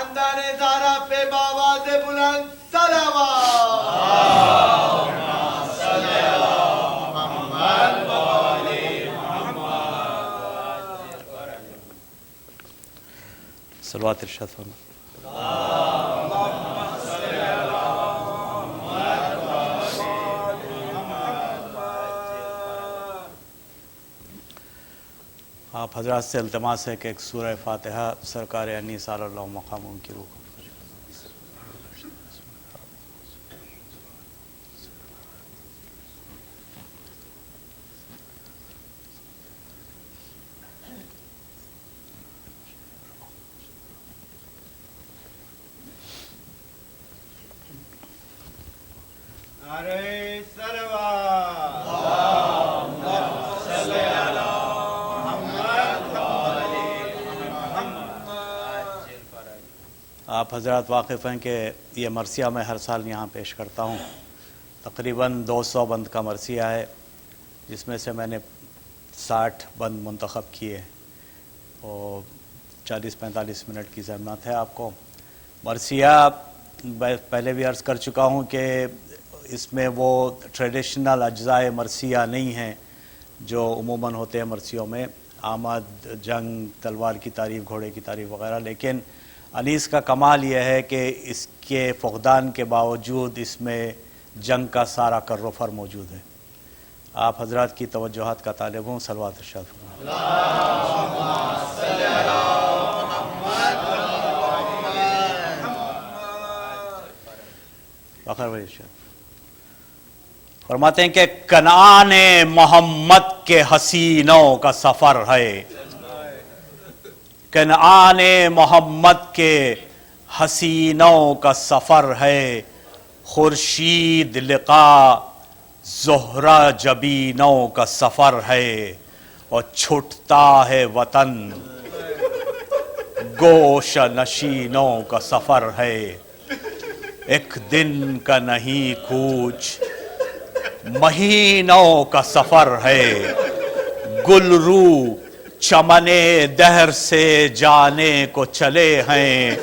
خاندان زہرا پہ بآواز بلند صلوات۔ صلوات ارشاد فرمائیں۔ آپ حضرات سے التماس ہے کہ ایک سورہ فاتحہ سرکار انی صلی اللہ مقام ان کی روح کو۔ نعرہ صلوات۔ آپ حضرات واقف ہیں کہ یہ مرثیہ میں ہر سال یہاں پیش کرتا ہوں۔ تقریباً 200 بند کا مرثیہ ہے، جس میں سے میں نے 60 بند منتخب کیے اور 40-45 منٹ کی ضمانت ہے آپ کو۔ مرثیہ پہلے بھی عرض کر چکا ہوں کہ اس میں وہ ٹریڈیشنل اجزاء مرثیہ نہیں ہیں جو عموماً ہوتے ہیں مرثیوں میں، آمد، جنگ، تلوار کی تعریف، گھوڑے کی تعریف وغیرہ، لیکن انیس کا کمال یہ ہے کہ اس کے فقدان کے باوجود اس میں جنگ کا سارا کر و فر موجود ہے۔ آپ حضرات کی توجہات کا طالب ہوں، صلوات ارشاد فرمائیں۔ فرماتے ہیں کہ کنعان محمد کے حسینوں کا سفر ہے، کنعان محمد کے حسینوں کا سفر ہے، خورشید لقا زہرہ جبینوں کا سفر ہے، اور چھٹتا ہے وطن گوش نشینوں کا سفر ہے، ایک دن کا نہیں کوچ مہینوں کا سفر ہے، گلرو چمن دہر سے جانے کو چلے ہیں،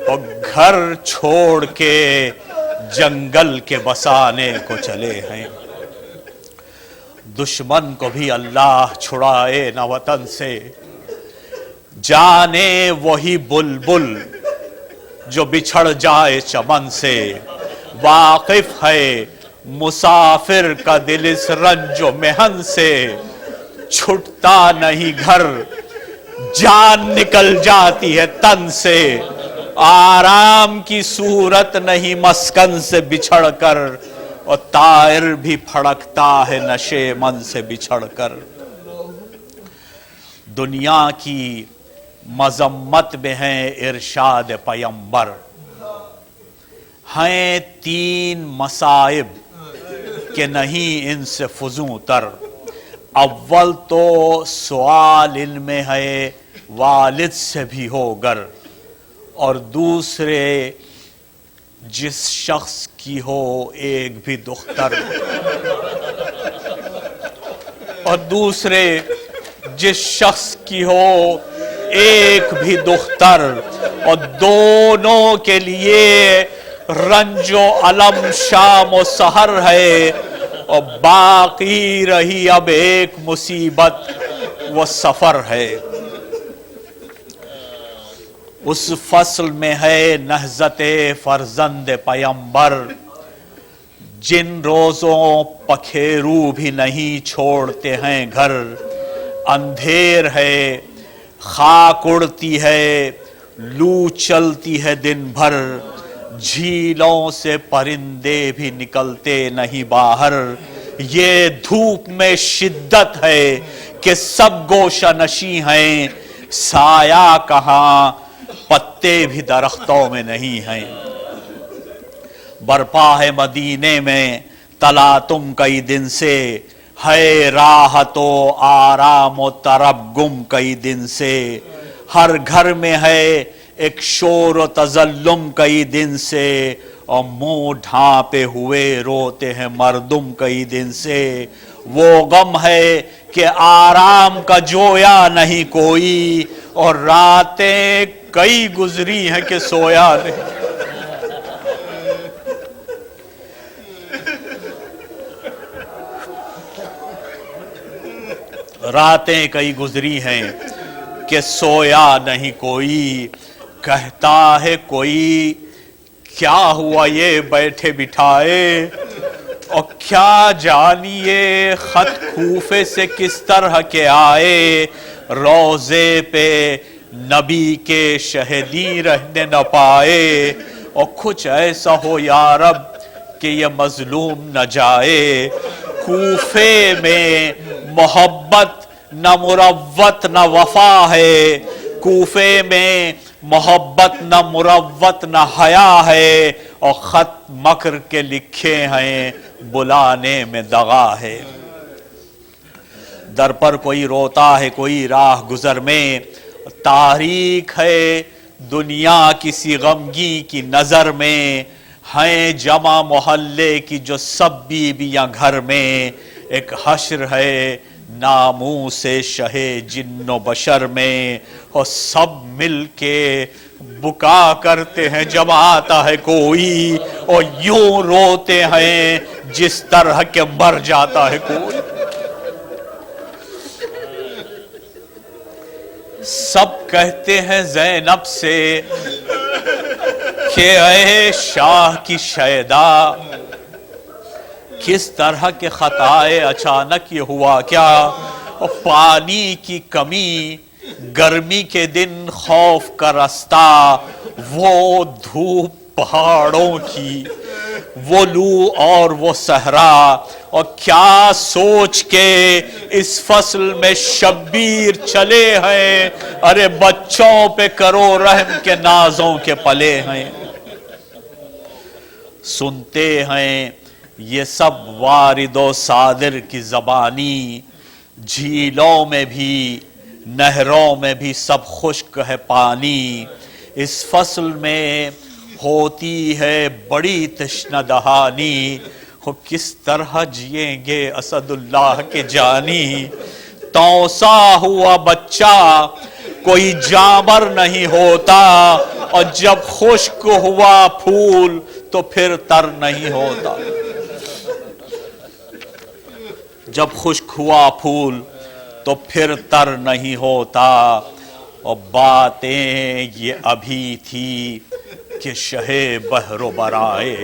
اور گھر چھوڑ کے جنگل کے بسانے کو چلے ہیں، دشمن کو بھی اللہ چھڑائے نہ وطن سے، جانے وہی بلبل جو بچھڑ جائے چمن سے، واقف ہے مسافر کا دل اس رنج و محن سے، چھٹتا نہیں گھر جان نکل جاتی ہے تن سے، آرام کی صورت نہیں مسکن سے بچھڑ کر، اور طائر بھی پھڑکتا ہے نشے من سے بچھڑ کر، دنیا کی مذمت میں ہیں ارشاد پیمبر، ہیں 3 مصائب کہ نہیں ان سے فزوں تر، اول تو سوال ان میں ہے والد سے بھی ہو گر، اور دوسرے جس شخص کی ہو ایک بھی دختر، اور دوسرے جس شخص کی ہو ایک بھی دختر، اور دونوں کے لیے رنج و علم شام و سحر ہے، اور باقی رہی اب ایک مصیبت وہ سفر ہے، اس فصل میں ہے نہضت فرزند پیمبر، جن روزوں پکھیرو بھی نہیں چھوڑتے ہیں گھر، اندھیر ہے خاک اڑتی ہے لو چلتی ہے دن بھر، جھیلوں سے پرندے بھی نکلتے نہیں باہر، یہ دھوپ میں شدت ہے کہ سب گوشہ نشیں ہیں، سایہ کہاں پتے بھی درختوں میں نہیں ہیں، برپا ہے مدینے میں تلاتم کئی دن سے، ہے راحت و آرام و طرب گم کئی دن سے، ہر گھر میں ہے ایک شور و تظلم کئی دن سے، اور منہ ڈھانپے ہوئے روتے ہیں مردم کئی دن سے، وہ غم ہے کہ آرام کا جویا نہیں کوئی، اور راتیں کئی گزری ہیں کہ سویا نہیں. راتیں کئی گزری ہیں کہ سویا نہیں کوئی. کہتا ہے کوئی کیا ہوا یہ بیٹھے بٹھائے, اور کیا جانیے خط کوفے سے کس طرح کے آئے. روزے پہ نبی کے شہیدی رہنے نہ پائے, اور کچھ ایسا ہو یا رب کہ یہ مظلوم نہ جائے. کوفے میں محبت نہ مروت نہ وفا ہے, کوفے میں محبت نہ مروت نہ حیا ہے, اور خط مکر کے لکھے ہیں بلانے میں دغا ہے. در پر کوئی روتا ہے کوئی راہ گزر میں, تاریخ ہے دنیا کسی غمگی کی نظر میں. ہیں جمع محلے کی جو سب بیویاں گھر میں, ایک حشر ہے ناموس شہ جن و بشر میں, اور سب مل کے بکا کرتے ہیں جب آتا ہے کوئی, اور یوں روتے ہیں جس طرح کے مر جاتا ہے کوئی. سب کہتے ہیں زینب سے کہ اے شاہ کی شیدا, کس طرح کے خطائے اچانک یہ ہوا کیا. اور پانی کی کمی, گرمی کے دن خوف کا رستہ, وہ دھوپ پہاڑوں کی, وہ لو اور وہ صحرا, اور کیا سوچ کے اس فصل میں شبیر چلے ہیں. ارے بچوں پہ کرو رحم کے نازوں کے پلے ہیں. سنتے ہیں یہ سب وارد و صادر کی زبانی, جھیلوں میں بھی نہروں میں بھی سب خشک ہے پانی. اس فصل میں ہوتی ہے بڑی تشنہ دہانی, وہ کس طرح جئیں گے اسد اللہ کے جانی. توسا ہوا بچہ کوئی جانور نہیں ہوتا, اور جب خشک ہوا پھول تو پھر تر نہیں ہوتا. جب خشک ہوا پھول تو پھر تر نہیں ہوتا. اور باتیں یہ ابھی تھی کہ شہ بحر و برائے,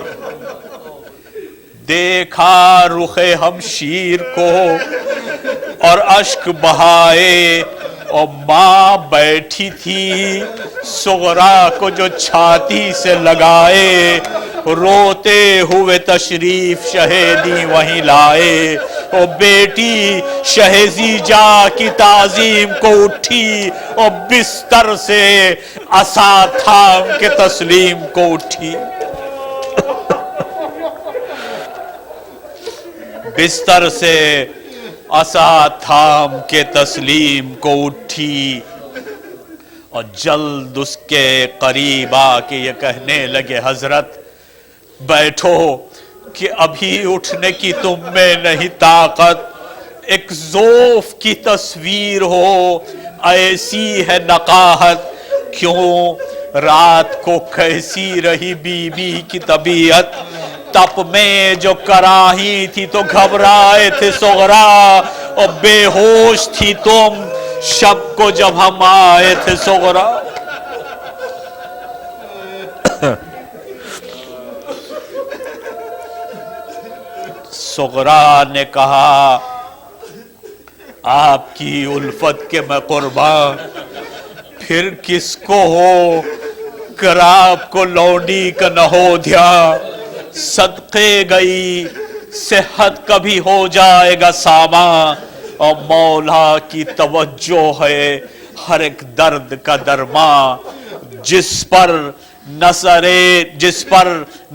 دیکھا رخ ہمشیر کو اور اشک بہائے, اور ماں بیٹھی تھی صغرا کو جو چھاتی سے لگائے, روتے ہوئے تشریف شہیدی وہیں لائے. اور بیٹی شہزیجا کی تعظیم کو اٹھی, اور بستر سے عصا تھام کے تسلیم کو اٹھی. بستر سے عصا تھام کے تسلیم کو اٹھی, اور جلد اس کے قریب آ کے یہ کہنے لگے حضرت بیٹھو کہ ابھی اٹھنے کی تم میں نہیں طاقت. ایک ذوف کی تصویر ہو ایسی ہے نقاہت, کیوں رات کو کیسی رہی بی بی کی طبیعت. تپ میں جو کراہی تھی تو گھبرائے تھے صغرا, اور بے ہوش تھی تم شب کو جب ہم آئے تھے صغرا. صغرا نے کہا آپ کی الفت کے میں قربان, پھر کس کو ہو کر آپ کو لونڈی کا نہ ہو دھیان. صدقے گئی صحت کبھی ہو جائے گا سامان, اور مولا کی توجہ ہے ہر ایک درد کا درمان. جس پر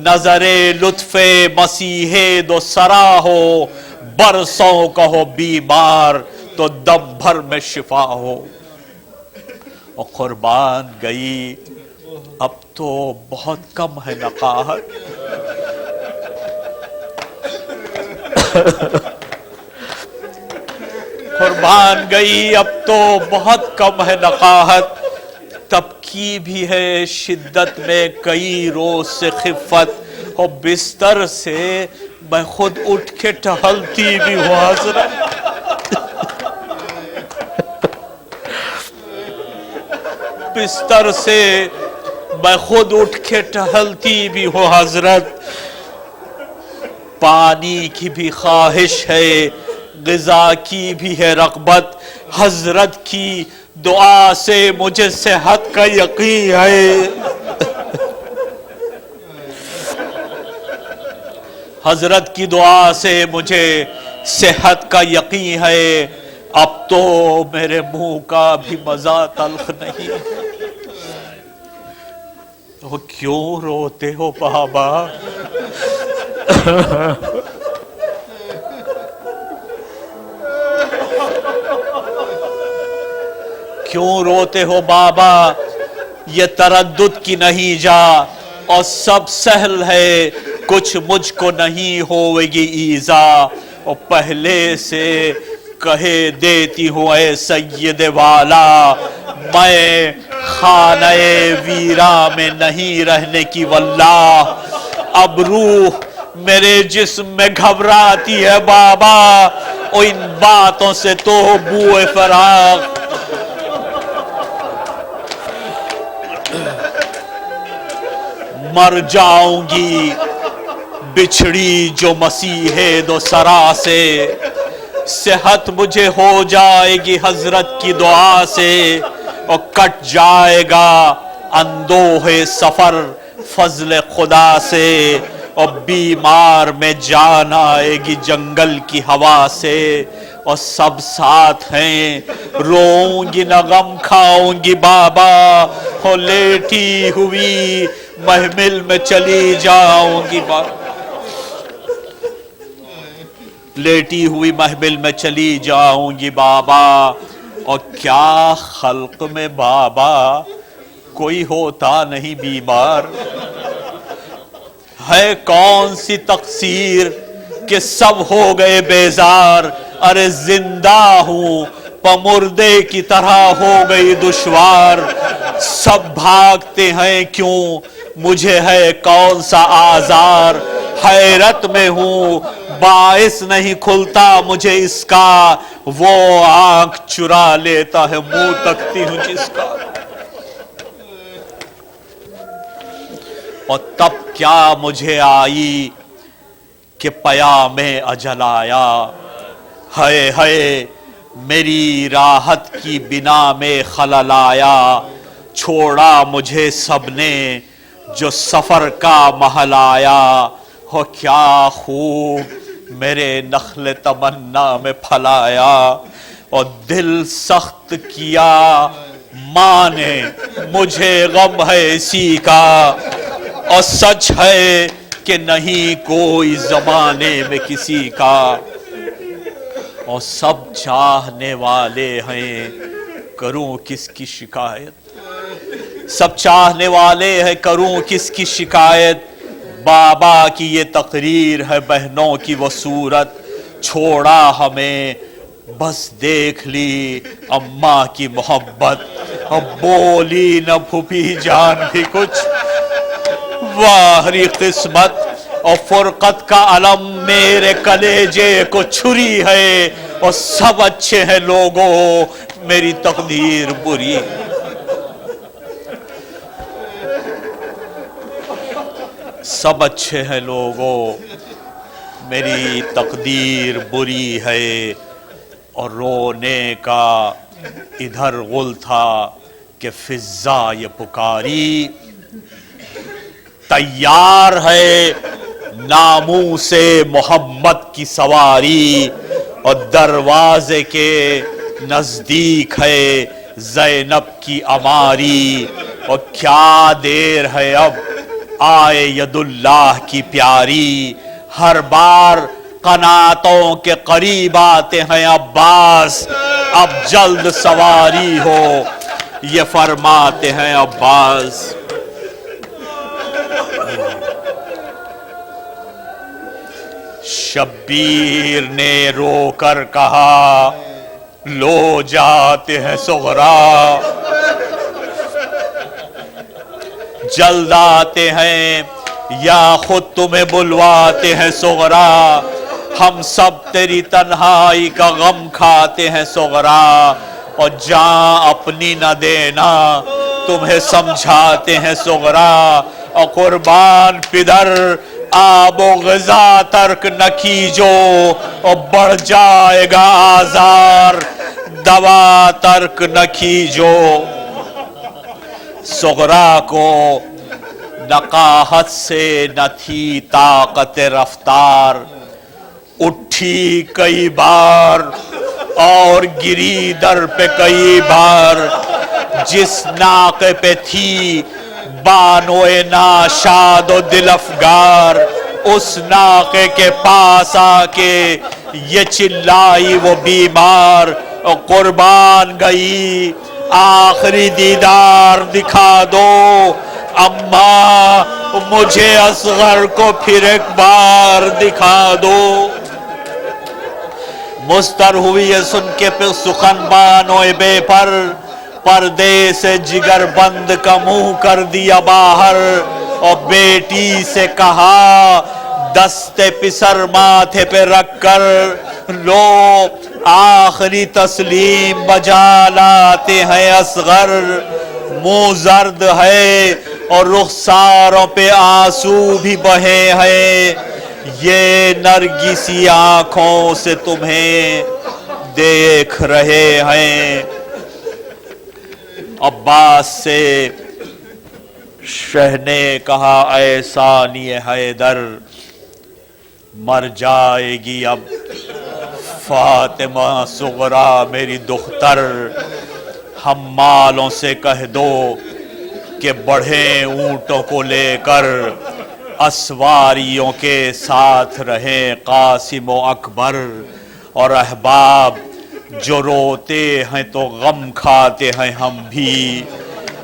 نظر لطف مسیح دو سرا ہو, برسوں کا ہو بیمار تو دم بھر میں شفا ہو. اور قربان گئی اب تو بہت کم ہے نقاہت. قربان گئی اب تو بہت کم ہے نقاہت. تب کی بھی ہے شدت میں کئی روز سے خفت، اور بستر سے میں خود اٹھ کے ٹہلتی بھی ہوں حضرت۔ بستر سے میں خود اٹھ کے ٹہلتی بھی ہوں حضرت۔ پانی کی بھی خواہش ہے، غذا کی بھی ہے رغبت، حضرت کی دعا سے مجھے صحت کا یقین ہے۔ حضرت کی دعا سے مجھے صحت کا یقین ہے، اب تو میرے منہ کا بھی مزہ تلخ نہیں۔ تو کیوں روتے ہو بابا؟ کیوں روتے ہو بابا؟ یہ تردد کی نہیں جا، اور سب سہل ہے، کچھ مجھ کو نہیں ہوئے گی ایزا، اور پہلے سے کہے دیتی ہوں اے سید والا، میں خانہ ویرا میں نہیں رہنے کی واللہ۔ اب روح میرے جسم میں گھبراتی ہے بابا، اور ان باتوں سے تو بوئے فراق۔ مر جاؤں گی بچھڑی جو مسیح دو سرا سے، صحت مجھے ہو جائے گی حضرت کی دعا سے، اور کٹ جائے گا اندوہ سفر فضل خدا سے، اور بیمار میں جان آئے گی جنگل کی ہوا سے، اور سب ساتھ ہیں روؤں گی نہ غم کھاؤں گی بابا، اور لیٹی ہوئی محمل میں چلی جاؤں گی بابا، لیٹی ہوئی محمل میں چلی جاؤں گی بابا۔ اور کیا خلق میں بابا کوئی ہوتا نہیں بیمار؟ ہے کون سی تقصیر کہ سب ہو گئے بیزار؟ ارے زندہ ہوں پمردے کی طرح ہو گئی دشوار، سب بھاگتے ہیں کیوں مجھے ہے کون سا آزار؟ حیرت میں ہوں باعث نہیں کھلتا مجھے اس کا، وہ آنکھ چرا لیتا ہے منہ تکتی ہوں جس کا۔ اور تب کیا مجھے آئی کہ پیام اجل آیا، ہائے ہائے میری راحت کی بنا میں خلل آیا، چھوڑا مجھے سب نے جو سفر کا محل آیا، ہو کیا خوب میرے نخل تمنا میں پھلایا، اور دل سخت کیا ماں نے مجھے غم ہے اسی کا، اور سچ ہے کہ نہیں کوئی زمانے میں کسی کا، اور سب چاہنے والے ہیں کروں کس کی شکایت، سب چاہنے والے ہیں کروں کس کی شکایت، بابا کی یہ تقریر ہے بہنوں کی وہ صورت، چھوڑا ہمیں بس دیکھ لی اماں کی محبت، اب بولی نہ پھوپھی جان بھی کچھ، واہری قسمت، اور فرقت کا علم میرے کلیجے کو چھری ہے، اور سب اچھے ہیں لوگوں میری تقدیر بری، سب اچھے ہیں لوگوں میری تقدیر بری ہے، اور رونے کا ادھر غل تھا کہ فضا یہ پکاری، تیار ہے ناموس محمد کی سواری، اور دروازے کے نزدیک ہے زینب کی اماری، اور کیا دیر ہے اب آئے ید اللہ کی پیاری، ہر بار قناتوں کے قریب آتے ہیں عباس، اب جلد سواری ہو یہ فرماتے ہیں عباس۔ شبیر نے رو کر کہا لو جاتے ہیں صغرا، جلد آتے ہیں یا خود تمہیں بلواتے ہیں صغرا، ہم سب تیری تنہائی کا غم کھاتے ہیں صغرا، اور جان اپنی نہ دینا تمہیں سمجھاتے ہیں صغرا، اور قربان پدر آب و غذا ترک نہ کیجو اور بڑھ جائے گا آزار، دوا ترک نہ کیجو۔ صغرا کو نقاہت سے نہ تھی طاقت رفتار، اٹھی کئی بار اور گری در پہ کئی بار، جس ناقے پہ تھی بانوئے ناشاد و دل افگار، اس ناقے کے پاس آ کے یہ چلائی وہ بیمار، اور قربان گئی آخری دیدار دکھا دو اماں، مجھے اصغر کو پھر ایک بار دکھا دو۔ مضطر ہوئی ہے سن کے پھر سخن بانوئے بے پر، پردے سے جگر بند کا منہ کر دیا باہر، اور بیٹی سے کہا دست پسر ماتھے پہ رکھ کر، لو آخری تسلیم بجا لاتے ہیں اصغر، منہ زرد ہے اور رخساروں پہ آنسو بھی بہے ہیں، یہ نرگسی آنکھوں سے تمہیں دیکھ رہے ہیں۔ عباس سے شہ نے کہا اے ثانی حیدر، مر جائے گی اب فاطمہ صغرا میری دختر، حمالوں سے کہہ دو کہ بڑھیں اونٹوں کو لے کر، اسواریوں کے ساتھ رہیں قاسم و اکبر، اور احباب جو روتے ہیں تو غم کھاتے ہیں ہم بھی،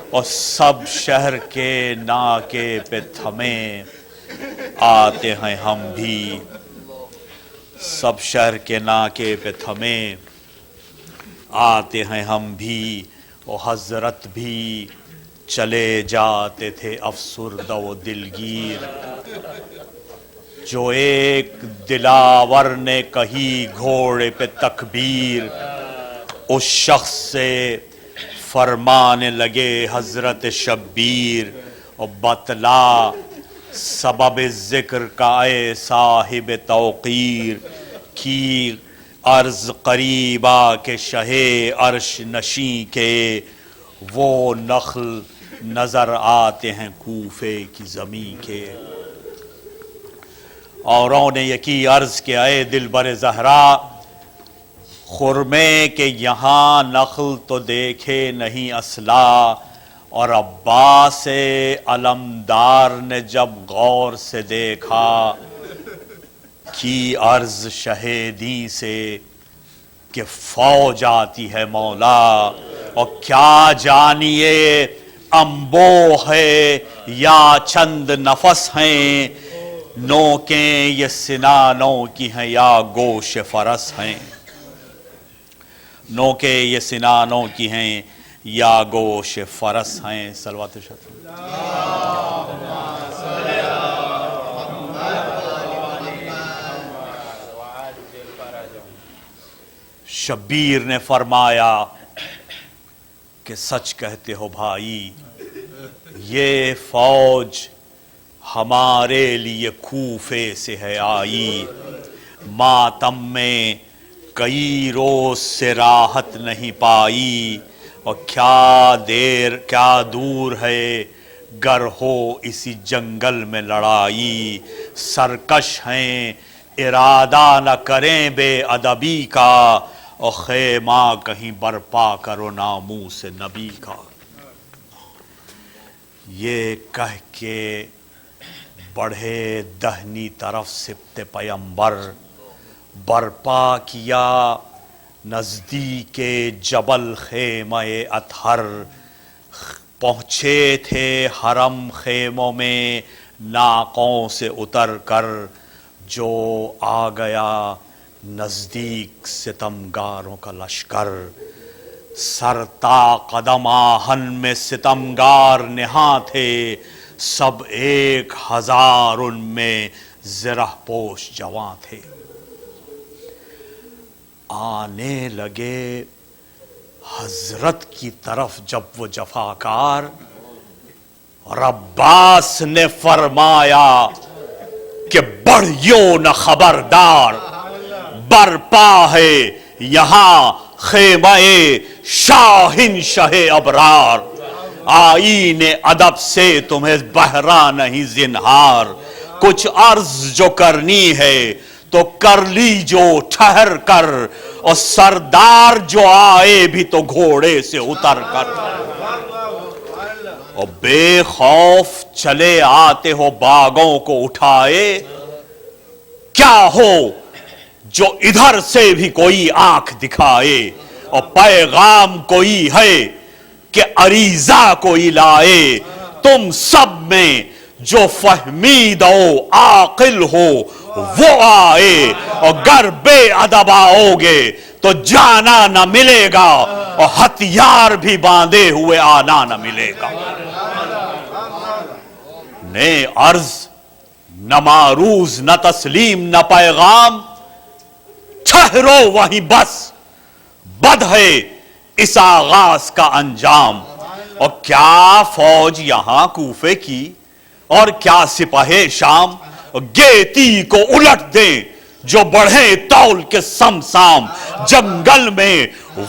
اور سب شہر کے ناکے پہ تھمے آتے ہیں ہم بھی، سب شہر کے ناکے پہ تھمے آتے ہیں ہم بھی، اور حضرت بھی چلے جاتے تھے افسردہ و دلگیر، جو ایک دلاور نے کہی گھوڑے پہ تکبیر، اس شخص سے فرمانے لگے حضرت شبیر، اور بتلا سبب ذکر کا اے صاحب توقیر، کی عرض قریبا کے شہ عرش نشیں کے، وہ نخل نظر آتے ہیں کوفے کی زمین کے۔ اوروں نے یکی عرض کیا اے دلبر زہرا، خرمے کے یہاں نخل تو دیکھے نہیں اصلا، اور عباس علمدار نے جب غور سے دیکھا، کی عرض شہیدی سے کہ فوج آتی ہے مولا، اور کیا جانیے انبو ہے یا چند نفس ہیں، نوکیں یہ سنانوں کی ہیں یا گوش فرس ہیں، نوکیں یہ سنانوں کی ہیں یا گوش فرس ہیں۔ صلوات شریف۔ شبیر نے فرمایا کہ سچ کہتے ہو بھائی، یہ فوج ہمارے لیے کوفے سے ہے آئی، ماتم میں کئی روز سے راحت نہیں پائی، اور کیا دور ہے گر ہو اسی جنگل میں لڑائی، سرکش ہیں ارادہ نہ کریں بے ادبی کا، اور خیمہ کہیں برپا کرو ناموس نبی کا۔ یہ کہہ کے بڑھے دہنی طرف سبت پیمبر، برپا کیا نزدیک جبل خیمہ اطہر، پہنچے تھے حرم خیموں میں ناقوں سے اتر کر، جو آ گیا نزدیک ستمگاروں کا لشکر، سر تا قدم آہن میں ستمگار نہاں تھے، سب 1000 ان میں زرہ پوش جواں تھے۔ آنے لگے حضرت کی طرف جب وہ جفاکار، اور عباس نے فرمایا کہ بڑھیو نہ خبردار، برپا ہے یہاں خیمہ شاہنشاہ ابرار، آئین ادب سے تمہیں بہرا نہیں زنہار، کچھ عرض جو کرنی ہے تو کر لیجو ٹھہر کر، اور سردار جو آئے بھی تو گھوڑے سے اتر کر، اور بے خوف چلے آتے ہو باغوں کو اٹھائے، کیا ہو جو ادھر سے بھی کوئی آنکھ دکھائے، اور پیغام کوئی ہے کہ عریضہ کوئی لائے، تم سب میں جو فہمید و عاقل ہو وہ آئے، اور گر بے ادب آؤ گے تو جانا نہ ملے گا، اور ہتھیار بھی باندھے ہوئے آنا نہ ملے گا۔ نے عرض نہ معروض نہ تسلیم نہ پیغام، ٹھہرو وہیں بس، بد ہے اس آغاز کا انجام، اور کیا فوج یہاں کوفے کی اور کیا سپاہ شام، گیتی کو الٹ دیں جو بڑھے تول کے سمسام، جنگل میں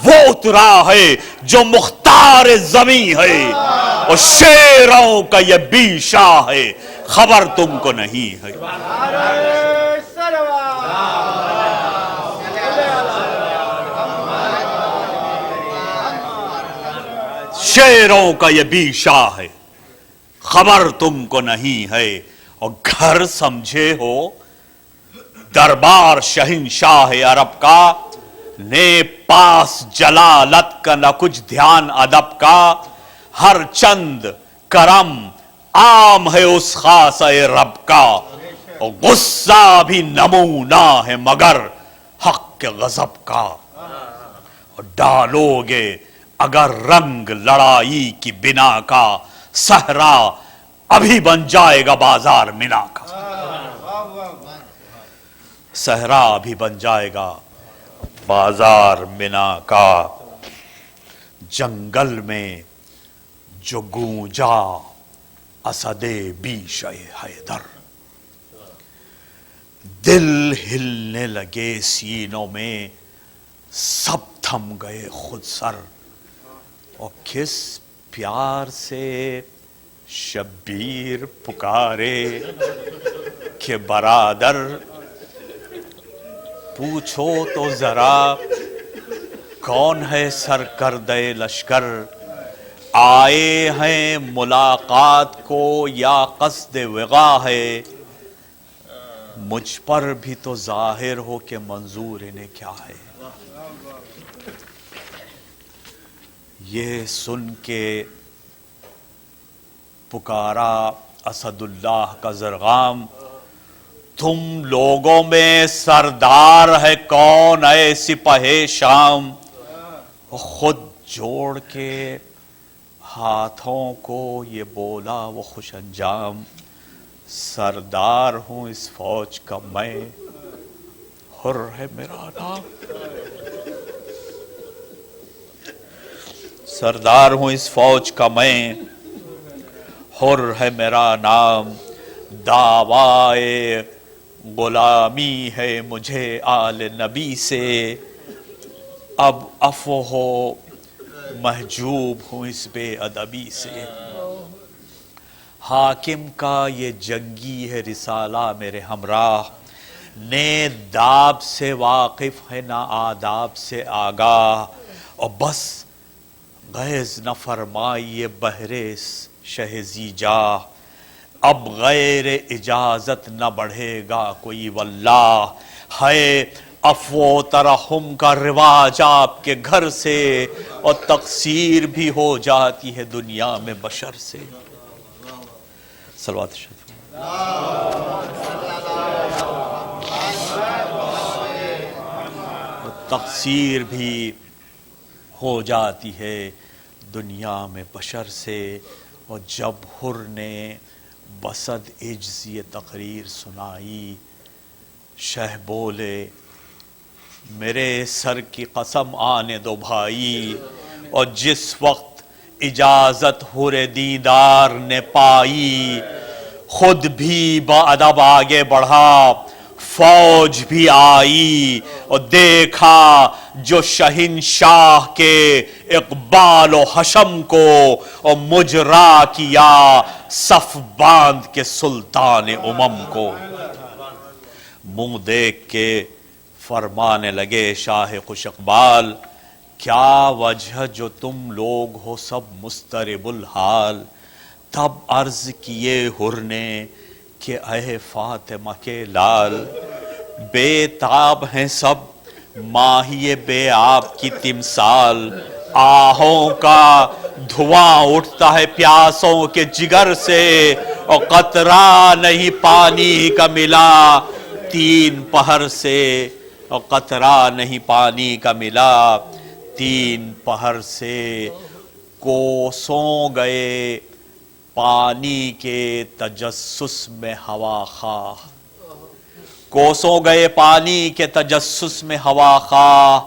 وہ اترا ہے جو مختار زمیں ہے، اور شیروں کا یہ بیشا ہے خبر تم کو نہیں ہے۔ شیروں کا یہ بیشا ہے خبر تم کو نہیں ہے، اور گھر سمجھے ہو دربار شہنشاہ عرب کا، نے پاس جلالت کا نہ کچھ دھیان ادب کا، ہر چند کرم عام ہے اس خاص رب کا، اور غصہ بھی نمونہ ہے مگر حق کے غضب کا، اور ڈالو گے اگر رنگ لڑائی کی بنا کا، صحرا ابھی بن جائے گا بازار منا کا، صحرا بھی بن جائے گا بازار منا کا، جنگل میں جو گونجا اسد بیش حیدر، دل ہلنے لگے سینوں میں سب تھم گئے خود سر، اور کس پیار سے شبیر پکارے کہ برادر پوچھو تو ذرا کون ہے سرکردہ لشکر، آئے ہیں ملاقات کو یا قصد وغا ہے، مجھ پر بھی تو ظاہر ہو کہ منظور انہیں کیا ہے۔ یہ سن کے پکارا اسد اللہ کا زرغام، تم لوگوں میں سردار ہے کون اے سپاہ شام، خود جوڑ کے ہاتھوں کو یہ بولا وہ خوش انجام، سردار ہوں اس فوج کا میں، حر ہے میرا نام، سردار ہوں اس فوج کا میں، حر ہے میرا نام، دعوائے غلامی ہے مجھے آل نبی سے، اب عفو ہو محجوب ہوں اس بے ادبی سے، حاکم کا یہ جنگی ہے رسالہ میرے ہمراہ، نے داب سے واقف ہے نہ آداب سے آگاہ، اور بس غیظ نہ فرمائیے بہرے شہ زیجاہ، اب غیر اجازت نہ بڑھے گا کوئی واللہ، ہے عفو ترحم کا رواج آپ کے گھر سے، اور تقصیر بھی ہو جاتی ہے دنیا میں بشر سے۔ صلوات شریف۔ تقصیر بھی ہو جاتی ہے دنیا میں بشر سے، اور جب حر نے بسد عجزی تقریر سنائی، شہ بولے میرے سر کی قسم آنے دو بھائی، اور جس وقت اجازت حور دیدار نے پائی، خود بھی با ادب آگے بڑھا، فوج بھی آئی، اور دیکھا جو شہنشاہ کے اقبال و حشم کو، اور مجرا کیا صف باندھ کے سلطان امم کو۔ منہ دیکھ کے فرمانے لگے شاہ خوش اقبال، کیا وجہ جو تم لوگ ہو سب مضطرب الحال؟ تب عرض کیے حر نے کہ اے فاطمہ کے لال، بے تاب ہیں سب ماہی بے آب کی تمثال، آہوں کا دھواں اٹھتا ہے پیاسوں کے جگر سے، اور قطرہ نہیں پانی کا ملا 3 پہر سے، اور قطرہ نہیں پانی کا ملا 3 پہر سے۔ کوسوں گئے پانی کے تجسس میں ہوا خواہ، کوسوں گئے پانی کے تجسس میں ہوا خواہ،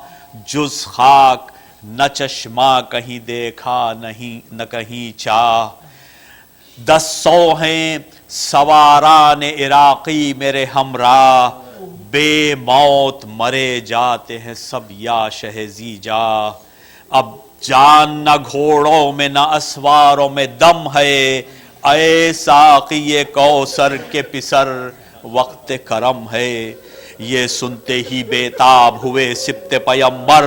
جز خاک نہ چشمہ کہیں دیکھا نہیں نہ کہیں چاہ۔ 10 ہیں سواران عراقی میرے ہمراہ، بے موت مرے جاتے ہیں سب یا شہزی جا۔ اب جان نہ گھوڑوں میں نہ اسواروں میں دم ہے، اے ساقی کوثر کے پسر وقت کرم ہے۔ یہ سنتے ہی بےتاب ہوئے سبط پیمبر،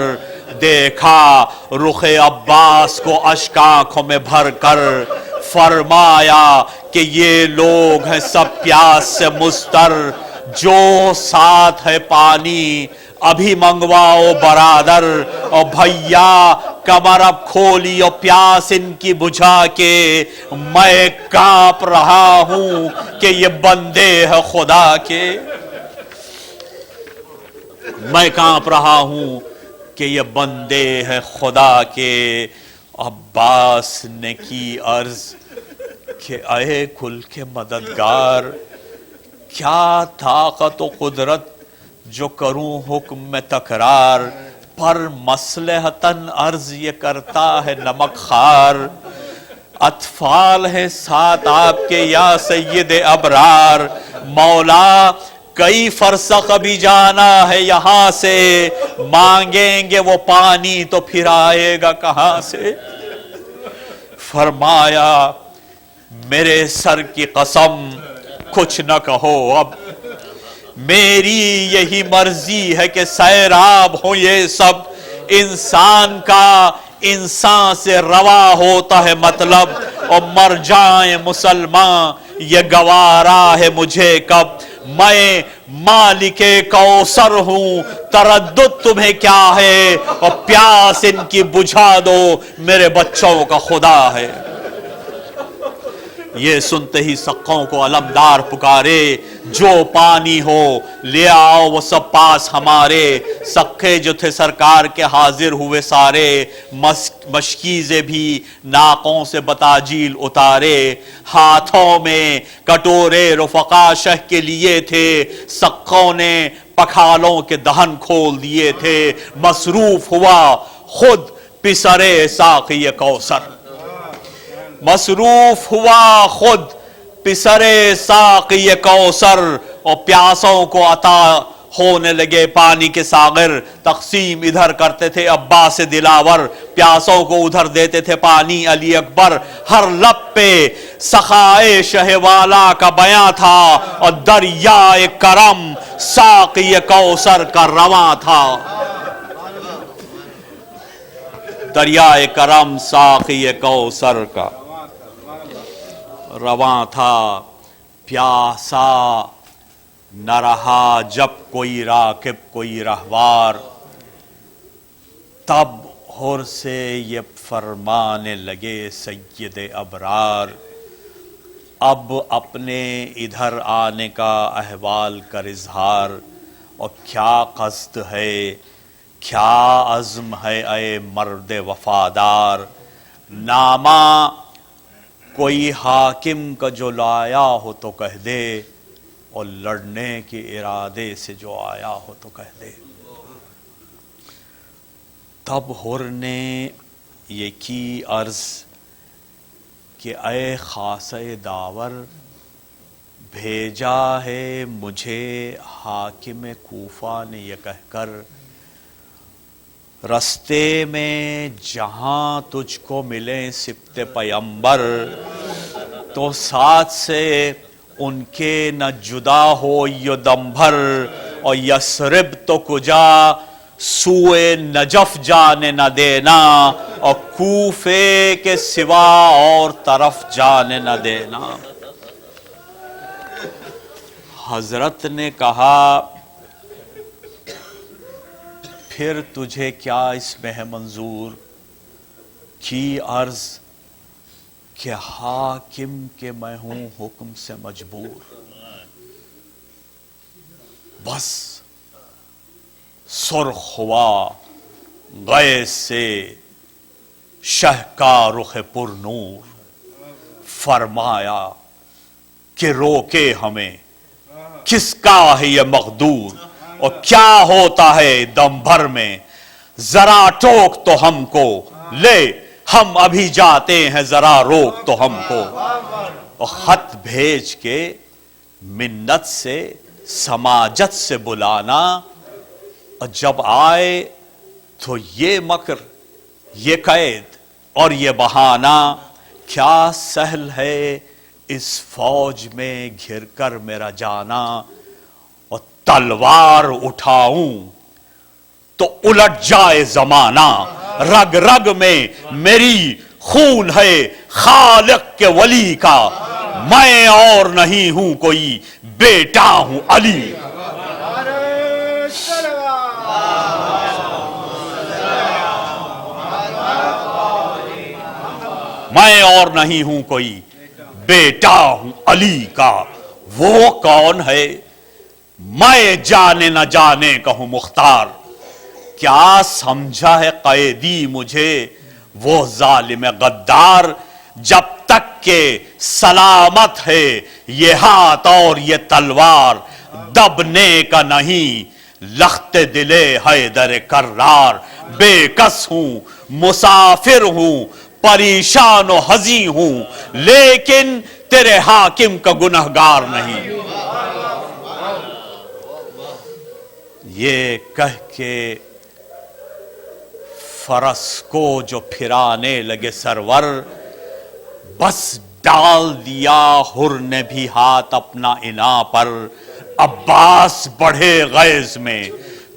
دیکھا رخ عباس کو اشک آنکھوں میں بھر کر، فرمایا کہ یہ لوگ ہیں سب پیاس سے مضطر، جو ساتھ ہے پانی ابھی منگواؤ برادر، اور بھیا کمر اب کھولی اور پیاس ان کی بجھا کے، میں کانپ رہا ہوں کہ یہ بندے ہیں خدا کے، میں کانپ رہا ہوں کہ یہ بندے ہیں خدا کے۔ عباس نے کی عرض کہ اے کل کے مددگار، کیا طاقت و قدرت جو کروں حکم میں تکرار، پر مصلحتاً عرض یہ کرتا ہے نمک خار۔ اطفال ہیں ساتھ آپ کے یا سید ابرار، مولا کئی فرسخ ابھی جانا ہے یہاں سے، مانگیں گے وہ پانی تو پھر آئے گا کہاں سے؟ فرمایا میرے سر کی قسم کچھ نہ کہو اب، میری یہی مرضی ہے کہ سیراب ہو یہ سب، انسان کا انسان سے روا ہوتا ہے مطلب، اور مر جائیں مسلمان یہ گوارا ہے مجھے کب۔ میں مالک کوثر ہوں تردد تمہیں کیا ہے، اور پیاس ان کی بجھا دو میرے بچوں کا خدا ہے۔ یہ سنتے ہی سقوں کو علمدار پکارے، جو پانی ہو لے آؤ وہ سب پاس ہمارے۔ سقے جو تھے سرکار کے حاضر ہوئے سارے، مشکیزیں بھی ناقوں سے بتاجیل اتارے، ہاتھوں میں کٹورے رفقا شہ کے لیے تھے، سقوں نے پکھالوں کے دہن کھول دیے تھے۔ مصروف ہوا خود پسرے ساقی کوثر، مصروف ہوا خود پسرے ساقی کوثر، اور پیاسوں کو عطا ہونے لگے پانی کے ساغر۔ تقسیم ادھر کرتے تھے عباس دلاور، پیاسوں کو ادھر دیتے تھے پانی علی اکبر۔ ہر لب پہ سخائے شہ والا کا بیاں تھا، اور دریائے کرم ساقی کوثر کا رواں تھا۔ دریائے کرم ساقی کوثر کا رواں تھا۔ پیاسا نہ رہا جب کوئی راکب کوئی رہوار، تب حر سے یہ فرمانے لگے سید ابرار، اب اپنے ادھر آنے کا احوال کر اظہار، اور کیا قصد ہے کیا عزم ہے اے مرد وفادار۔ نامہ کوئی حاکم کا جو لایا ہو تو کہہ دے، اور لڑنے کے ارادے سے جو آیا ہو تو کہہ دے۔ تب حر نے یہ کی عرض کہ اے خاصہ داور، بھیجا ہے مجھے حاکم کوفہ نے یہ کہہ کر، رستے میں جہاں تجھ کو ملیں سبط پیمبر تو ساتھ سے ان کے نہ جدا ہو یہ دم بھر، اور یثرب تو کجا سوئے نجف جانے نہ دینا، اور کوفے کے سوا اور طرف جانے نہ دینا۔ حضرت نے کہا پھر تجھے کیا اس میں ہے منظور؟ کی عرض کہ حاکم کے میں ہوں حکم سے مجبور، بس سرخ ہوا غیظ سے شہ کا رخ پر نور، فرمایا کہ روکے ہمیں کس کا ہے یہ مقدور، اور کیا ہوتا ہے دم بھر میں، ذرا ٹوک تو ہم کو، لے ہم ابھی جاتے ہیں ذرا روک تو ہم کو۔ اور خط بھیج کے منت سے سماجت سے بلانا، اور جب آئے تو یہ مکر، یہ قید اور یہ بہانہ، کیا سہل ہے اس فوج میں گھر کر میرا جانا، اور تلوار اٹھاؤں تو الٹ جائے زمانہ، رگ رگ میں میری خون ہے خالق کے ولی کا، میں اور نہیں ہوں کوئی بیٹا ہوں علی۔ میں اور نہیں ہوں کوئی بیٹا ہوں علی کا، وہ کون ہے میں جانے نہ جانے کہوں مختار، کیا سمجھا ہے قیدی مجھے وہ ظالم غدار، جب تک کہ سلامت ہے یہ ہاتھ اور یہ تلوار، دبنے کا نہیں لخت دلے حیدر کرار، بے کس ہوں مسافر ہوں پریشان و حزین ہوں، لیکن تیرے حاکم کا گنہگار نہیں۔ یہ کہہ کے فرس کو جو پھرانے لگے سرور، بس ڈال دیا حر نے بھی ہاتھ اپنا انا پر، عباس بڑھے غیظ میں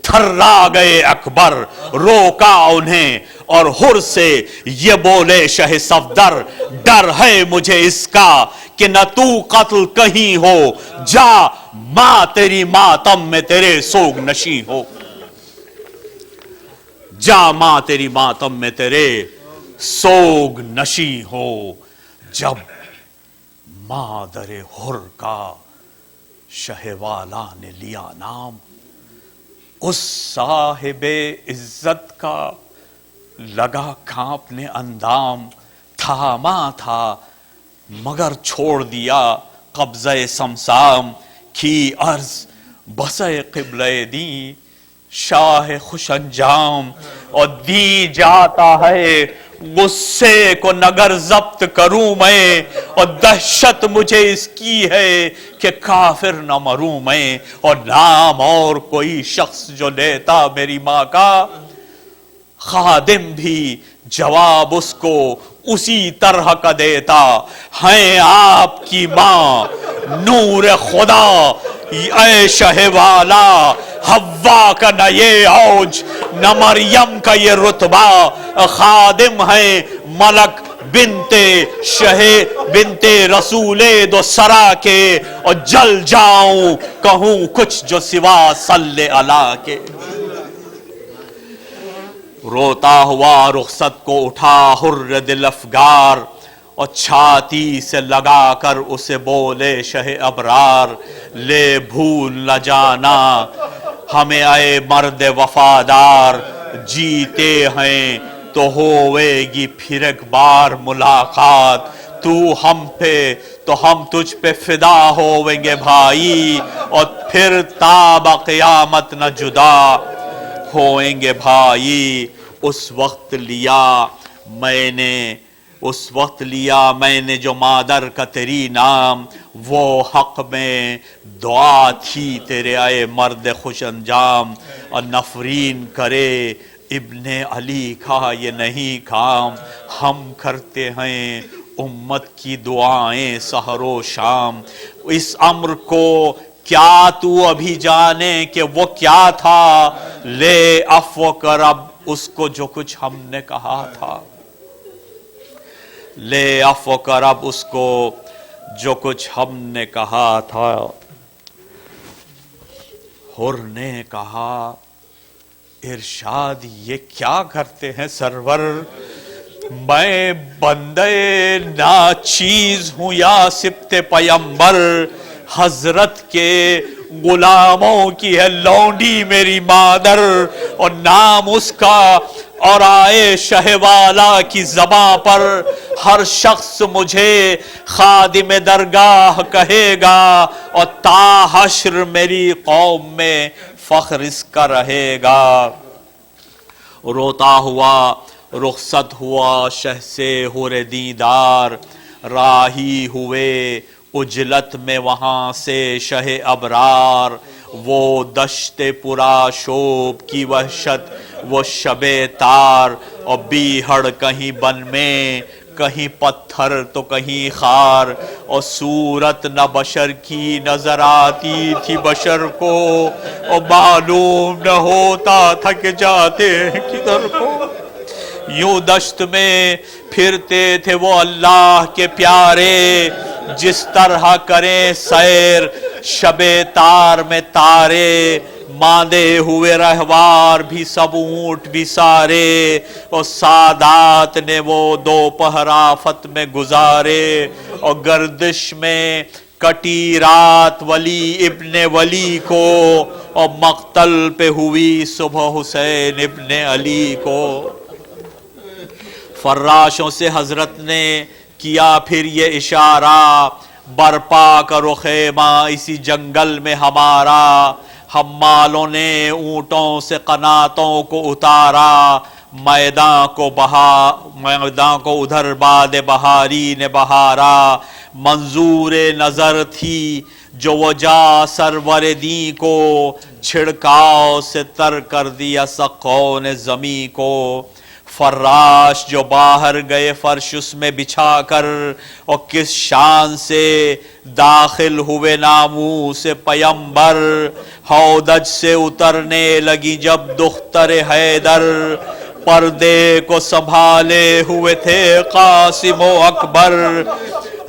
تھرا گئے اکبر، روکا انہیں اور حر سے یہ بولے شہ صفدر، ڈر ہے مجھے اس کا کہ نہ تو قتل کہیں ہو، جا ماں تیری ماتم میں تیرے سوگ نشیں ہو، جا ماں تیری ماتم میں تیرے سوگ نشیں ہو۔ جب مادر حر کا شہ والا نے لیا نام، اس صاحب عزت کا لگا کانپنے اندام، تھاما تھا مگر چھوڑ دیا قبضہ سمسام، کی عرض بسے قبلہ دی شاہ خوش انجام، اور دی جاتا ہے غصے کو نگر ضبط کروں میں، اور دہشت مجھے اس کی ہے کہ کافر نہ مروں میں، اور نام اور کوئی شخص جو لیتا میری ماں کا، خادم بھی جواب اس کو اسی طرح کا دیتا، ہیں آپ کی ماں نور خدا اے شہ والا، حوا کا نہ یہ اوج نہ مریم کا یہ رتبہ، خادم ہے ملک بنتے شہ بنتے رسول دو سرا کے، اور جل جاؤں کہوں کچھ جو سوا صلی اللہ کے۔ روتا ہوا رخصت کو اٹھا حر دل افگار، اور چھاتی سے لگا کر اسے بولے شہ ابرار، لے بھول نہ جانا ہمیں اے مرد وفادار، جیتے ہیں تو ہوئے گی پھر ایک بار ملاقات، تو ہم پہ تو ہم تجھ پہ فدا ہویں گے بھائی، اور پھر تا قیامت نہ جدا ہوئیں گے بھائی۔ اس وقت لیا میں نے جو مادر کا تیری نام، وہ حق میں دعا تھی تیرے آئے مرد خوش انجام، اور نفرین کرے ابن علی کا یہ نہیں کام، ہم کرتے ہیں امت کی دعائیں سحر و شام۔ اس امر کو کیا تو ابھی جانے کہ وہ کیا تھا، لے عفو کر اب اس کو جو کچھ ہم نے کہا تھا، لے عفو کر اب اس کو جو کچھ ہم نے کہا تھا۔ حر نے کہا ارشاد یہ کیا کرتے ہیں سرور، میں بندے ناچیز ہوں یا سبت پیمبر، حضرت کے غلاموں کی ہے لونڈی میری مادر، اور نام اس کا اور آئے شہ والا کی زباں پر، ہر شخص مجھے خادم درگاہ کہے گا، اور تا حشر میری قوم میں فخر اس کا رہے گا۔ روتا ہوا رخصت ہوا شہ سے حور دیدار، راہی ہوئے اجلت میں وہاں سے شہ ابرار، وہ دشت پورا شوب کی وحشت وہ شب تار، اور بیہڑ کہیں بن میں کہیں پتھر تو کہیں خار، اور صورت نہ بشر کی نظر آتی تھی بشر کو، اور معلوم نہ ہوتا تھا کہ جاتے کدھر کو۔ یوں دشت میں پھرتے تھے وہ اللہ کے پیارے، جس طرح کریں سیر شب تار میں تارے، ماندے ہوئے رہوار بھی سب اونٹ بھی سارے، اور سادات نے وہ دوپہر آفت میں گزارے، اور گردش میں کٹی رات ولی ابن ولی کو، اور مقتل پہ ہوئی صبح حسین ابن علی کو۔ فراشوں سے حضرت نے کیا پھر یہ اشارہ، برپا کرو خیمہ اسی جنگل میں ہمارا، حمالوں نے اونٹوں سے قناتوں کو اتارا، میدان کو ادھر باد بہاری نے بہارا، منظور نظر تھی جو وہ جا سرور دین کو، چھڑکاؤ سے تر کر دیا سقوں نے زمیں کو۔ فراش جو باہر گئے فرش اس میں بچھا کر، اور کس شان سے داخل ہوئے ناموس پیمبر، ہودج سے اترنے لگی جب دختر حیدر، پردے کو سنبھالے ہوئے تھے قاسم و اکبر،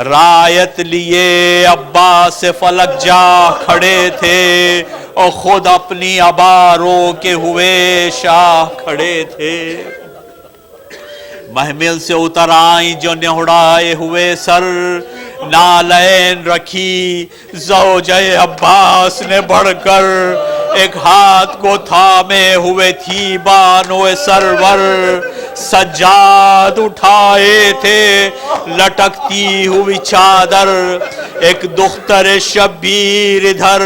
رایت لیے عباس فلک جا کھڑے تھے، اور خود اپنی عباروں کے ہوئے شاہ کھڑے تھے۔ محمل سے اتر آئیں جو نہڑائے ہوئے سر، نالین رکھی زوجہ عباس نے بڑھ کر، ایک ہاتھ کو تھامے ہوئے تھی بانو سرور، سجاد اٹھائے تھے لٹکتی ہوئی چادر، ایک دختر شبیر ادھر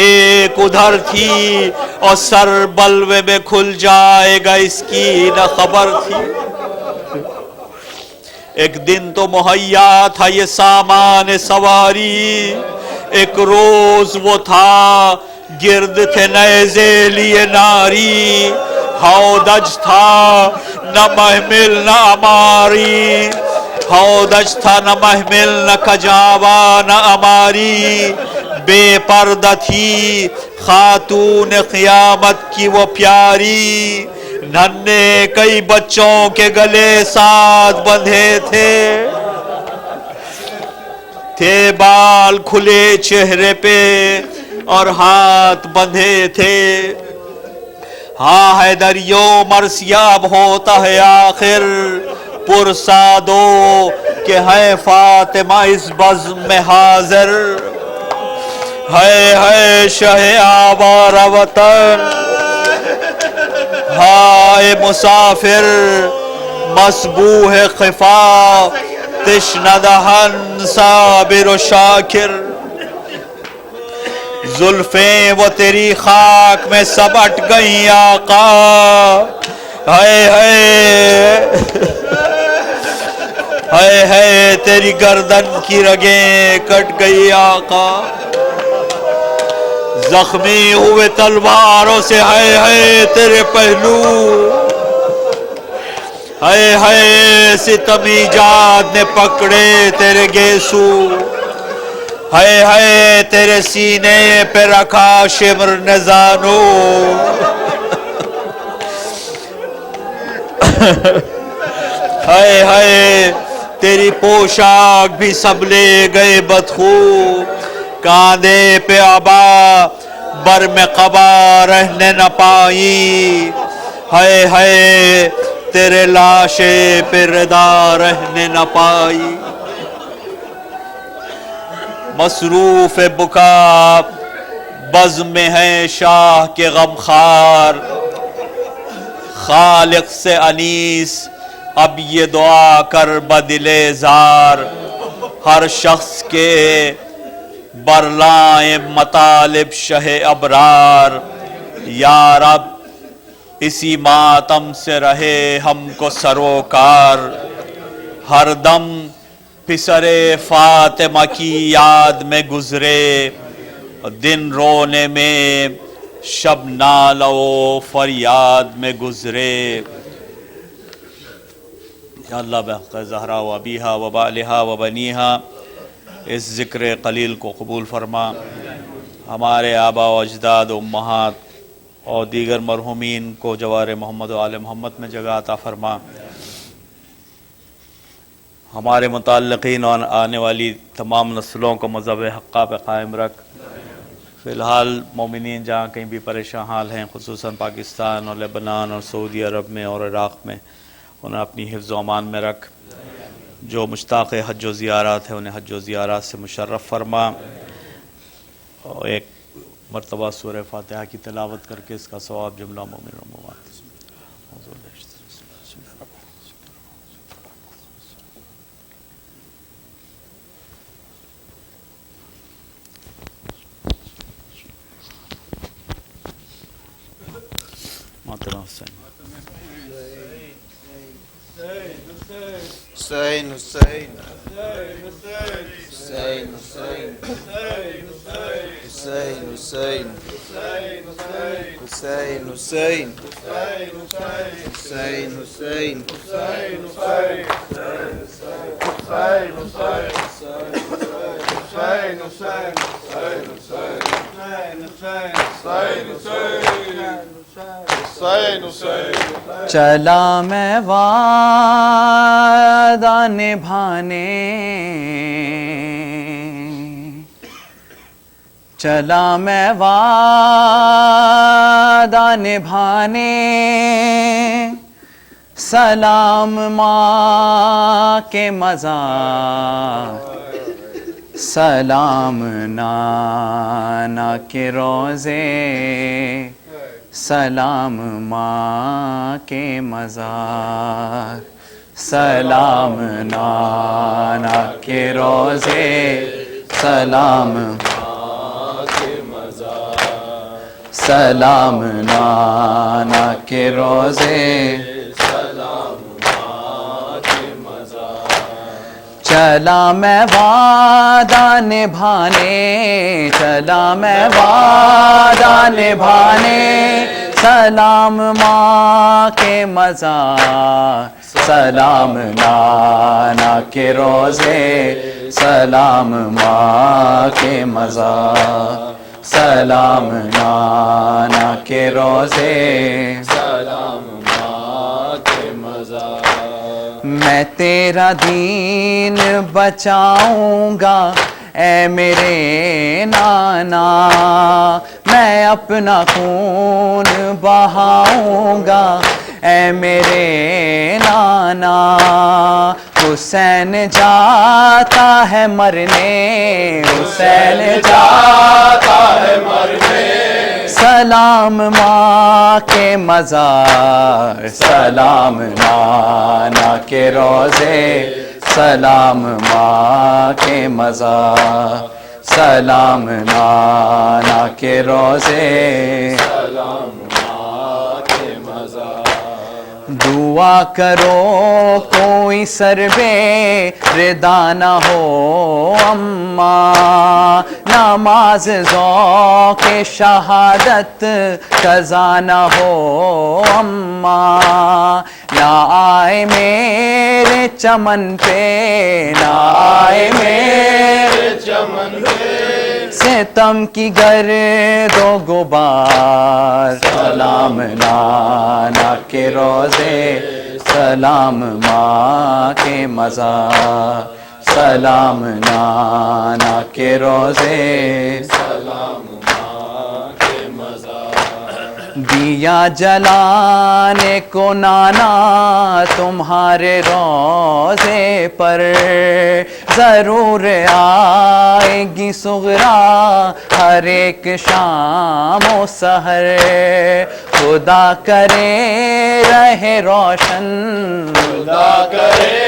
ایک ادھر تھی، اور سر بلوے میں کھل جائے گا اس کی نہ خبر تھی۔ ایک دن تو مہیا تھا یہ سامان سواری، ایک روز وہ تھا گرد تھے نیزے لیے ناری، ہودج تھا نہ محمل نہ اماری، ہودج تھا نہ محمل نہ کجاوا نہ اماری، بے پردہ تھی خاتون قیامت کی وہ پیاری، ننھے کئی بچوں کے گلے ساتھ بندھے تھے بال کھلے چہرے پہ اور ہاتھ بندھے تھے۔ ہاں حیدریو مرثیاب ہوتا ہے آخر، پرسادو کہ ہے فاطمہ اس بزم میں حاضر، ہے شہ آوارہ وطن، ہائے مسافر مسبوح خفا، تشنہ دہن صابر و شاکر، زلفیں وہ تیری خاک میں سبٹ گئیں آقا، ہائے ہائے ہائے ہائے تیری گردن کی رگیں کٹ گئی آقا، زخمی ہوئے تلواروں سے ہائے ہائے تیرے پہلو، ہائے ہائے ستمی جاد نے پکڑے تیرے گیسو، ہائے ہائے تیرے سینے پہ رکھا شمر نزانو، ہائے ہائے تیری پوشاک بھی سب لے گئے بدخو، کاندھے پہ عبا بر میں قبا رہنے نہ پائی، ہائے ہائے تیرے لاشے پہ ردا رہنے نہ پائی، مصروف بکا بزم میں ہے شاہ کے غمخوار، خالق سے انیس اب یہ دعا کر بدل زار، ہر شخص کے برلائیں مطالب شہ ابرار، یا رب اسی ماتم سے رہے ہم کو سروکار، ہر دم پسر فاطمہ کی یاد میں گزرے، دن رونے میں شب نالہ و فریاد میں گزرے، یا اللہ بحق زہرا و ابیہا و بالہا و بنیہا اس ذکر قلیل کو قبول فرما، ہمارے آبا و اجداد و امہات اور دیگر مرحومین کو جوار محمد و آل محمد میں جگہ عطا فرما، ہمارے متعلقین اور آنے والی تمام نسلوں کو مذہب حقہ پہ قائم رکھ، فی الحال مومنین جہاں کہیں بھی پریشان حال ہیں، خصوصاً پاکستان اور لبنان اور سعودی عرب میں اور عراق میں، انہیں اپنی حفظ و امان میں رکھ، جو مشتاق حج و زیارات ہیں انہیں حج و زیارات سے مشرف فرما، اور ایک مرتبہ سورہ فاتحہ کی تلاوت کر کے اس کا ثواب جملہ مومن و مومنات۔ ماتنا حسین حسین حسین حسین حسین حسین حسین حسین حسین چلا میں وعدہ نبھانے، چلا میں وعدہ نبھانے، سلام ماں کے مزار، سلام نانا کے روزے، سلام ماں کے مزار، سلام نانا کے روزے، سلام ماں کے مزار، سلام نانا کے روزے، سلام ماں کے مزار، چلا میں وعدہ نبھانے، چلا میں وعدہ نبھانے، سلام ماں کے مزار، سلام نانا کے روزے، سلام ماں کے مزار، سلام نانا کے روزے، سلام ماں کے مزار، میں تیرا دین بچاؤں گا اے میرے نانا، میں اپنا خون بہاؤں گا اے میرے نانا، حسین جاتا ہے مرنے، حسین جاتا ہے مرنے، سلام ماں کے مزار، سلام نانا کے روزے، سلام ماں کے مزار سلام نانا کے روزے دعا کرو کوئی سر بے ردا نہ ہو اماں نماز ذوق شہادت قضا نہ ہو اماں نہ آئے میرے چمن پہ نہ آئے میرے چمن پہ ستم کی گرد و غبار سلام نانا کے روزے سلام ماں کے مزار سلام نانا کے روزے دیا جلانے کو نانا تمہارے روزے پر ضرور آئے گی صغرا ہر ایک شام و سحر خدا کرے رہے روشن خدا کرے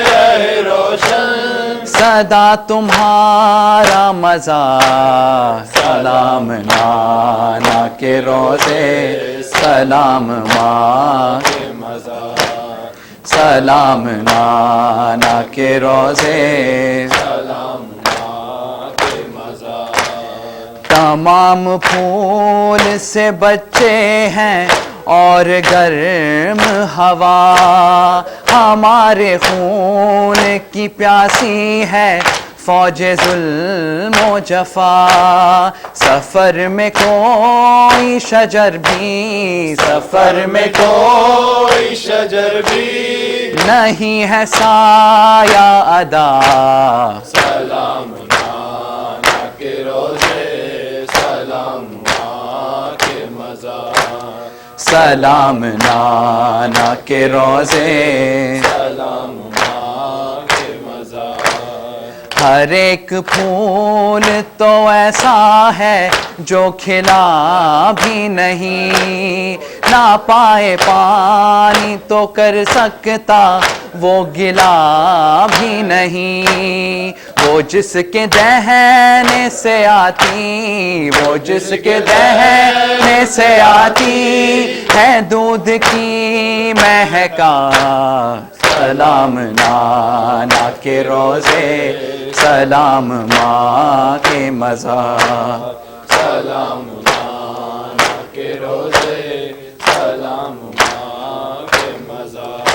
رہے روشن صدا تمہارا مزار سلام نانا کے روزے سلام ماں کے مزار سلام نانا کے روزے سلام ماں کے مزار تمام پھول سے بچے ہیں اور گرم ہوا ہمارے خون کی پیاسی ہے فوج ظلم و جفا سفر میں کوئی شجر بھی سفر میں کوئی شجر بھی نہیں ہے سایہ ادا سلام نانا کے روزے سلام ماں کے مزار سلام نانا کے روزے سلام ماں کے مزار ہر ایک پھول تو ایسا ہے جو کھلا بھی نہیں نہ پائے پانی تو کر سکتا وہ گلا بھی نہیں وہ جس کے دہنے سے آتی وہ جس کے دہنے سے آتی ہے دودھ کی مہکا سلام نانا کے روزے سلام ماں کے مزار سلام نانا کے روزے سلام ماں کے مزار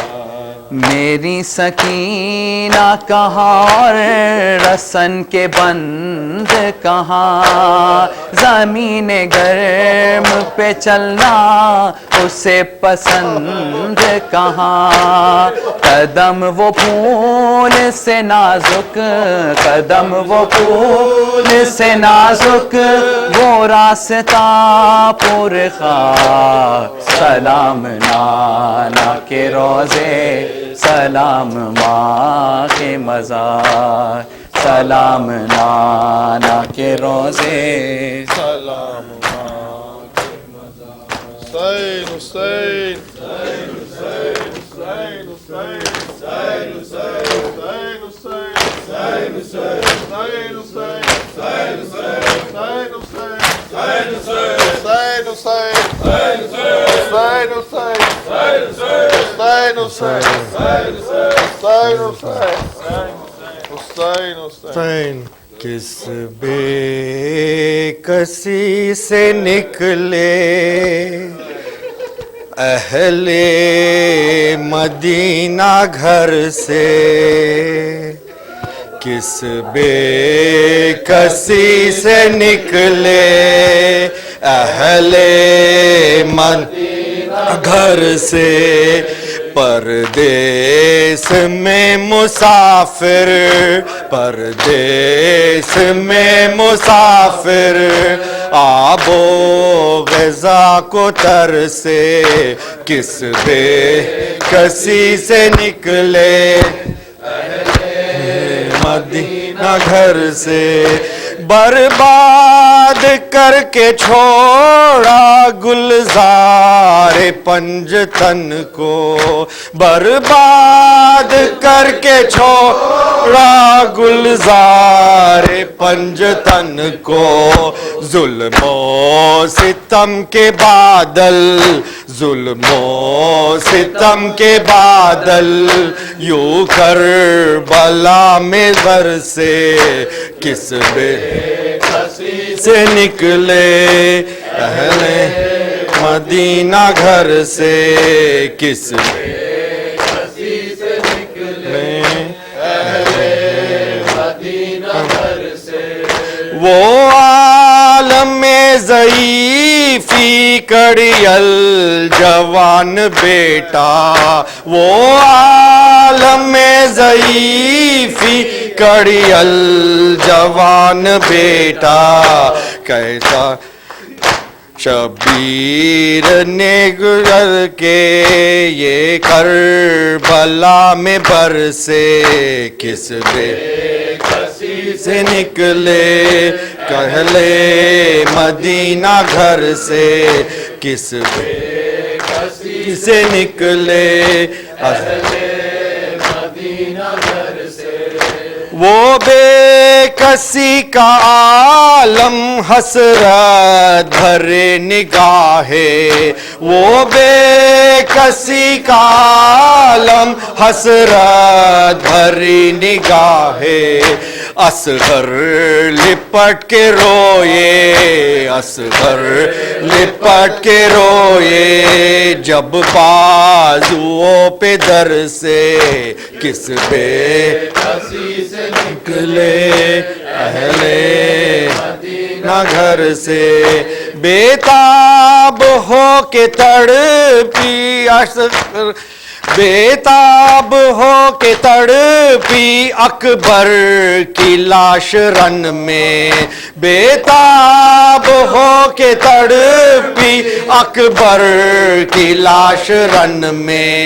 میری سکینہ کہاں اور رسن کے بند کہاں زمین گرم پہ چلنا اسے پسند کہاں قدم وہ پھول سے نازک قدم وہ پھول سے نازک وہ راستہ پر خاک سلام نانا کے روزے سلام ماں کے مزار سلام نانا کے روزے سلام ماں کے مزار حسین حسین حسین حسین حسین حسین حسین حسین حسین حسین کس بے کسی سے نکلے اہل مدینہ گھر سے کس بے کسی سے نکلے اہل مدینہ گھر سے پردیس میں مسافر پردیس میں مسافر آب و غذا کو تر سے کس بے کسی سے نکلے مدینہ گھر سے برباد برباد کر کے چھوڑا گلزار پنجتن کو، برباد کر کے چھوڑا گلزار پنجتن کو، ظلم و ستم کے بادل، ظلم و ستم کے بادل یوں کربلا میں برسے، کس بے سے نکلے اہل مدینہ گھر سے، کس بے سے نکلے اہل مدینہ گھر سے، وہ عالم ضعیفی کڑیل جوان بیٹا، وہ عالم ضعیفی کڑیل جوان بیٹا، کہتا شبیر نے گزر کے یہ کربلا میں برسے، کس بے کسی سے نکلے کہلے مدینہ گھر سے، کس بے کسی سے نکلے مدینہ گھر سے، وہ بے کسی کا عالم حسرت بھرے نگاہے، وہ بے کسی کا عالم حسرت بھری نگاہے، اصغر لپٹ کے روئے، اصغر لپٹ کے روئے، جب بازوؤں پہ در سے، کس بے کسی سے نکلے اہل مدینہ گھر سے، بیتاب ہو کے تڑپی اصغر، بیتاب ہو کے تڑپی اکبر کی لاش رن میں، بیتاب ہو کے تڑپی اکبر کی لاش رن میں،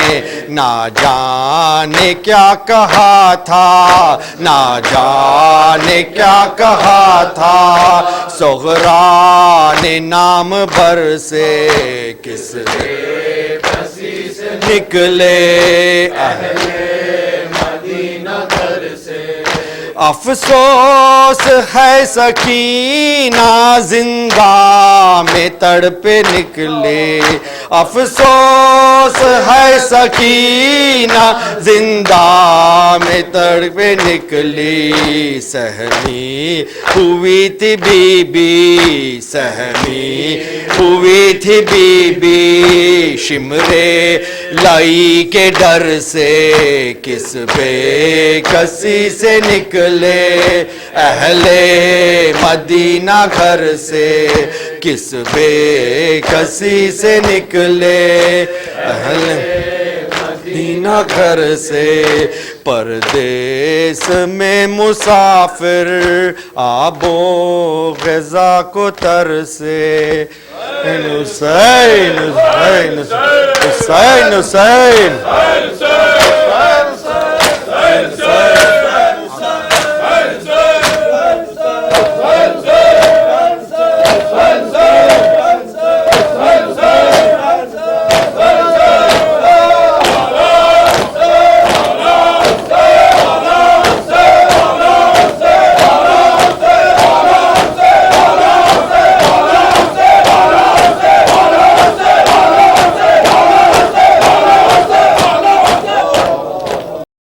نہ جانے کیا کہا تھا، نہ جانے کیا کہا تھا، صغرا نے نام بھر سے، کس نکلے اہل مدینہ گھر سے، افسوس ہے سکینہ زندہ میں تڑپے نکلے، افسوس ہے سکینہ زندہ میں تڑپے نکلی، سہمی ہوئی تھی بی بی، سہمی ہوئی تھی بی بی، شمرے لائی کے ڈر سے، کس بے کسی سے نکلے اہل مدینہ گھر سے، کس بے کسی سے نکلے اہل مدینہ گھر سے، پردیس میں مسافر آب و غذا کو ترسے، حسین حسین حسین حسین حسین